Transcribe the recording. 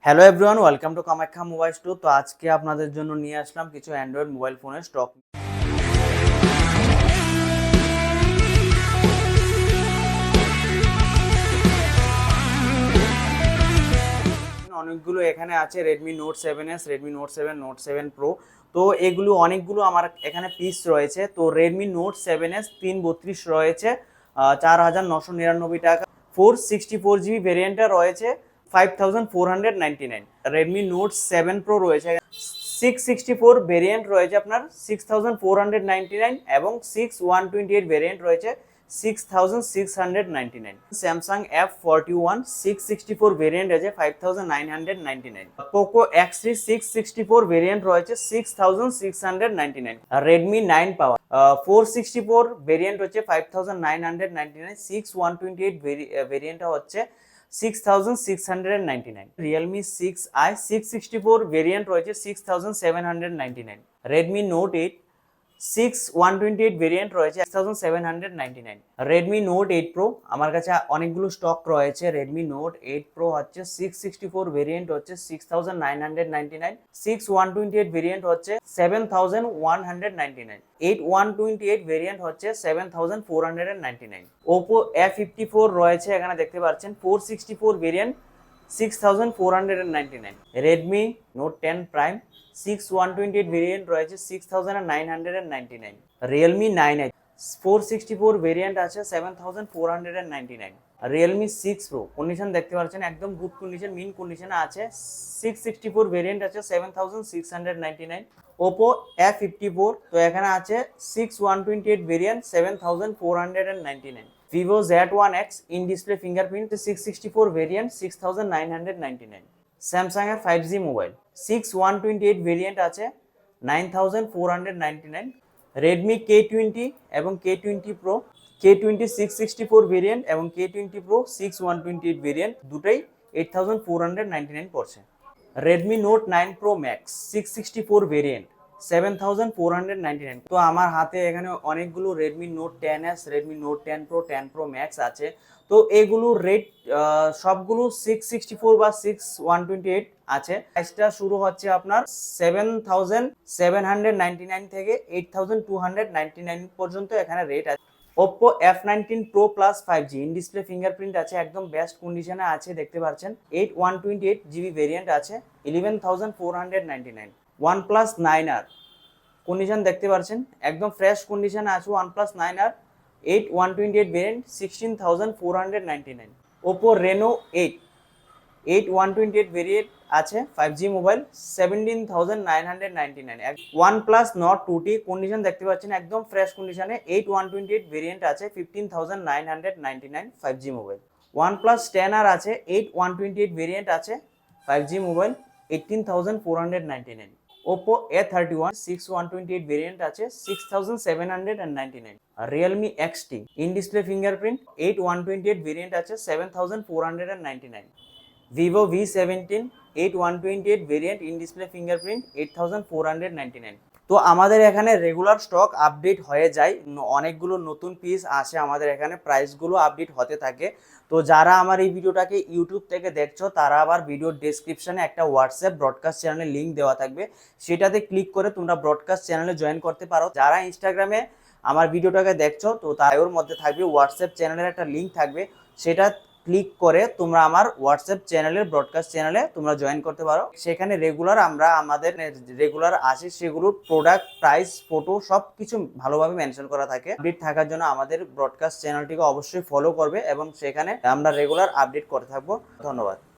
Hello everyone, welcome to Kamakhya mobile store. তো আজকে আপনাদের জন্য নিয়ে আসলাম কিছু অ্যান্ড্রয়েড মোবাইল ফোনের স্টক। অনেকগুলো এখানে আছে Redmi note 7s, Redmi note 7, note 7 pro. তো এগুলো অনেকগুলো আমার এখানে পিস রয়েছে। তো রেডমি নোট 7s 332 রয়েছে 4,999 টাকা। 464 GB ভেরিয়েন্টটা রয়েছে 5,499। রেডমি নোট 7 প্রো রয়েছে 664 ভেরিয়েন্ট রয়েছে আপনার 6,499, এবং 6128 ভেরিয়েন্ট রয়েছে 6,699। স্যামসাং F41 664 ভেরিয়েন্ট আছে 5,999। পোকো X3 664 ভেরিয়েন্ট রয়েছে 6,699। রেডমি 9 পাওয়ার 464 ভেরিয়েন্ট হচ্ছে 5,999। 6128 ভেরিয়েন্টটা হচ্ছে 6,699। রিয়েলমি 6i 664 ভেরিয়েন্ট রয়েছে 6,799। রেডমি নোট 8 128 ভেরিয়েন্ট রয়েছে 6,799। রেডমি নোট 8 প্রো আমার কাছে অনেকগুলো স্টক রয়েছে। রেডমি নোট 8 প্রো হচ্ছে 664 ভেরিয়েন্ট হচ্ছে 6,999। 128 ভেরিয়েন্ট হচ্ছে 7,199। 128 ভেরিয়েন্ট হচ্ছে 7,499। ওপো F54 রয়েছে, এখানে দেখতে পাচ্ছেন 464 variant 6,499। Redmi note 10 prime 128 variant রয়েছে 6,999। রিয়েলমি 9 464 ভেরিয়েন্ট আছে 7,499। রিয়েলমি 6 প্রো কন্ডিশন দেখতে পাচ্ছেন একদম গুড কন্ডিশন, মিন কন্ডিশনে আছে। 664 ভেরিয়েন্ট আছে 7,699। ওপো F54 তো এখানে আছে 128 variant 7,499। Vivo Z1X in display fingerprint 664 variant 6,999। Samsung এর 5G মোবাইল 128 ভেরিয়েন্ট আছে 9,499। রেডমি K20 এবং K20 প্রো, K20 664 ভেরিয়েন্ট এবং K20 প্রো 128 ভেরিয়েন্ট দুটোই 8,499 পড়ছে। Redmi note 9 pro max 664 variant 7,499। তো আমার হাতে এখানে অনেকগুলো Redmi note 10s, Redmi note 10 pro, 10 pro max আছে। তো এগুলোর রেট সবগুলো 664 বা 6128 আছে। প্রাইসটা শুরু হচ্ছে আপনার 7,799 থেকে 8,299 পর্যন্ত এখানে রেট আছে। Oppo F19 Pro Plus 5G in display fingerprint আছে, একদম বেস্ট কন্ডিশনে আছে দেখতে পাচ্ছেন। 128 GB ভেরিয়েন্ট আছে 11,499। OnePlus 9R কন্ডিশন দেখতে পাচ্ছেন একদম ফ্রেশ কন্ডিশনে আছে। OnePlus 9R 128 variant 16,499। Oppo Reno 8 128 variant আছে 5G mobile 17,999। OnePlus Nord 2T condition দেখতে পাচ্ছেন একদম ফ্রেশ কন্ডিশনে 128 ভেরিয়েন্ট আছে 15,999 5G মোবাইল। OnePlus 10R আছে 128 ভেরিয়েন্ট আছে 5G mobile 18,499। Oppo A31 128 variant আছে 6,799। Realme XT in display fingerprint 128 variant আছে 7,499। Vivo V17 128 variant in display fingerprint 8,499। তো আমাদের এখানে রেগুলার স্টক আপডেট হয়ে যায়, অনেকগুলো নতুন পিস আসে আমাদের এখানে, প্রাইসগুলো আপডেট হতে থাকে। তো যারা আমার এই ভিডিওটাকে ইউটিউব থেকে দেখছো তারা আবার ভিডিওর ডেসক্রিপশনে একটা হোয়াটসঅ্যাপ ব্রডকাস্ট চ্যানেলের লিঙ্ক দেওয়া থাকবে, সেটাতে ক্লিক করে তোমরা ব্রডকাস্ট চ্যানেলে জয়েন করতে পারো। যারা ইনস্টাগ্রামে আমার ভিডিওটাকে দেখছো তো তাই ওর মধ্যে থাকবে হোয়াটসঅ্যাপ চ্যানেলের একটা লিঙ্ক থাকবে, সেটা ক্লিক করে তোমরা আমার হোয়াটসঅ্যাপ চ্যানেলের ব্রডকাস্ট চ্যানেলে তোমরা জয়েন করতে পারো। সেখানে রেগুলার আমরা আমাদের রেগুলার আসে সেগুলোর প্রোডাক্ট, প্রাইস, ফটো সব কিছু ভালোভাবে মেনশন করা থাকে। আপডেট থাকার জন্য আমাদের ব্রডকাস্ট চ্যানেলটিকে অবশ্যই ফলো করবে এবং সেখানে আমরা রেগুলার আপডেট করতে থাকবো। ধন্যবাদ।